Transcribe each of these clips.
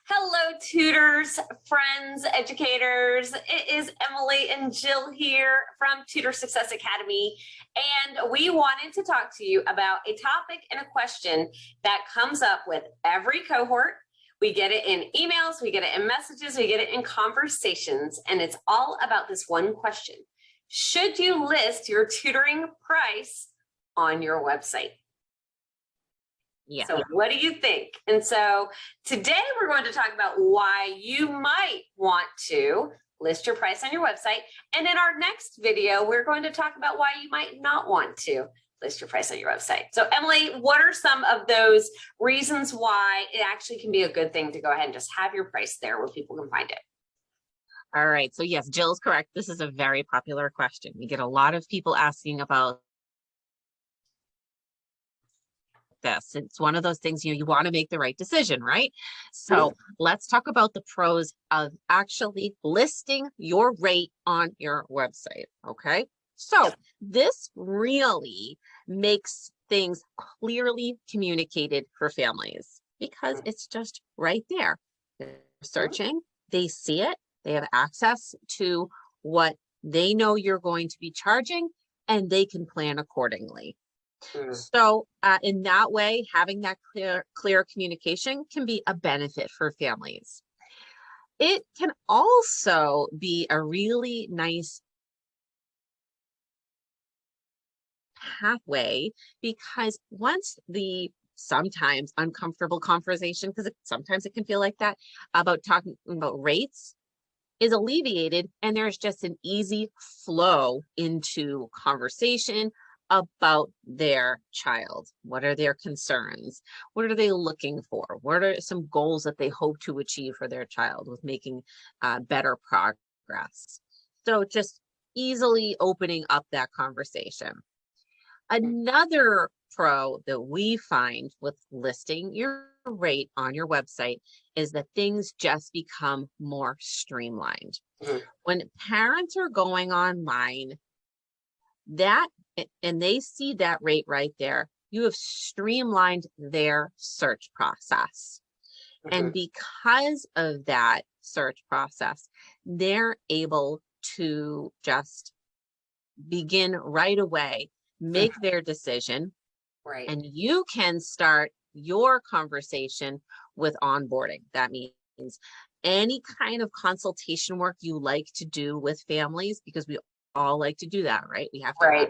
Hello, tutors, friends, educators. It is Emily and Jill here from Tutor Success Academy, and we wanted to talk to you about a topic and a question that comes up with every cohort. We get it in emails, we get it in messages, we get it in conversations, and it's all about this one question. Should you list your tutoring price on your website? Yeah. So what do you think? And so today we're going to talk about why you might want to list your price on your website. And in our next video, we're going to talk about why you might not want to list your price on your website. So Emily, what are some of those reasons why it actually can be a good thing to go ahead and just have your price there where people can find it? All right. So yes, Jill's correct. This is a very popular question. We get a lot of people asking about this. It's one of those things, you want to make the right decision, right? So let's talk about the pros of actually listing your rate on your website. Okay. So this really makes things clearly communicated for families because it's just right there. They're searching, they see it, they have access to what they know you're going to be charging, and they can plan accordingly. So in that way, having that clear communication can be a benefit for families. It can also be a really nice pathway because once the sometimes uncomfortable conversation, because sometimes it can feel like that, about talking about rates is alleviated, and there's just an easy flow into conversation about their child. What are their concerns? What are they looking for? What are some goals that they hope to achieve for their child with making better progress? So just easily opening up that conversation. Another pro that we find with listing your rate on your website is that things just become more streamlined. When parents are going online, and they see that rate right there, you have streamlined their search process. And because of that search process, they're able to just begin right away, make their decision, Right. And you can start your conversation with onboarding. That means any kind of consultation work you like to do with families, because we all like to do that, right? We have to have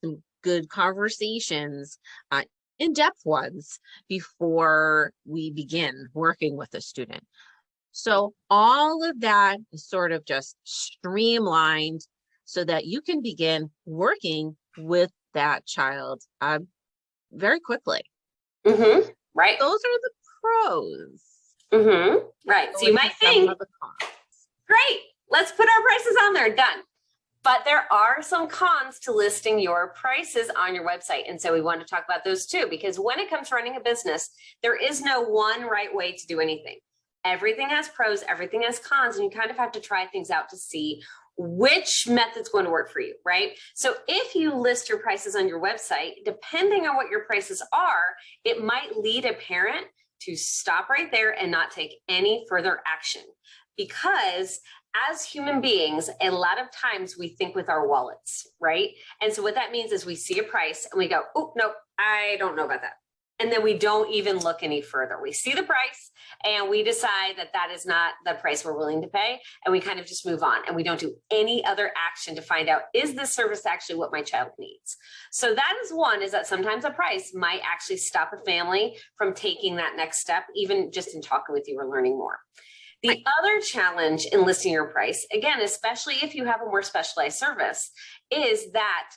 some good conversations, in-depth ones, before we begin working with a student. So all of that is sort of just streamlined so that you can begin working with that child very quickly. Right. Those are the pros. Right. So you might think, great, let's put our prices on there, done. But there are some cons to listing your prices on your website. And so we want to talk about those too, because when it comes to running a business, there is no one right way to do anything. Everything has pros, everything has cons, and you kind of have to try things out to see which method's going to work for you, right? So if you list your prices on your website, depending on what your prices are, it might lead a parent to stop right there and not take any further action. Because as human beings, a lot of times we think with our wallets, right? And so what that means is we see a price and we go, oh, no, I don't know about that. And then we don't even look any further. We see the price and we decide that that is not the price we're willing to pay. And we kind of just move on, and we don't do any other action to find out, is this service actually what my child needs? So that is one, is that sometimes a price might actually stop a family from taking that next step, even just in talking with you or learning more. The other challenge in listing your price, again, especially if you have a more specialized service, is that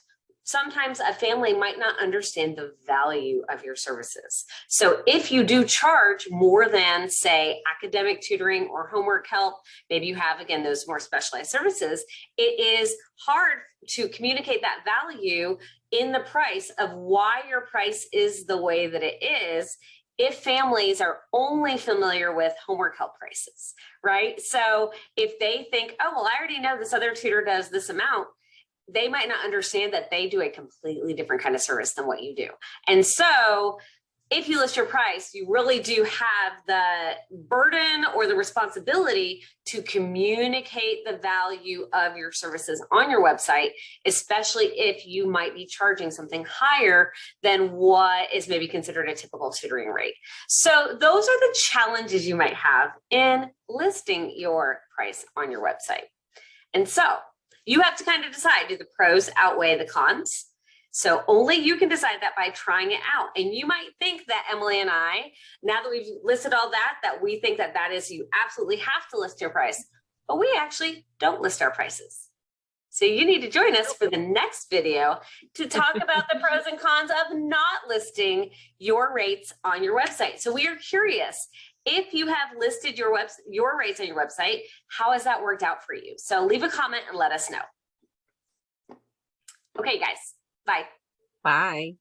sometimes a family might not understand the value of your services. So if you do charge more than, say, academic tutoring or homework help, maybe you have, again, those more specialized services, it is hard to communicate that value in the price of why your price is the way that it is, if families are only familiar with homework help prices, right? So if they think, oh, well, I already know this other tutor does this amount, they might not understand that they do a completely different kind of service than what you do. And so if you list your price, you really do have the burden or the responsibility to communicate the value of your services on your website, especially if you might be charging something higher than what is maybe considered a typical tutoring rate. So those are the challenges you might have in listing your price on your website. And so you have to kind of decide, do the pros outweigh the cons? So only you can decide that by trying it out. And you might think that Emily and I, now that we've listed all that, that we think that that is, you absolutely have to list your price, but we actually don't list our prices. So you need to join us for the next video to talk about the pros and cons of not listing your rates on your website. So we are curious, if you have listed your rates on your website, how has that worked out for you? So leave a comment and let us know. Okay, guys. Bye. Bye.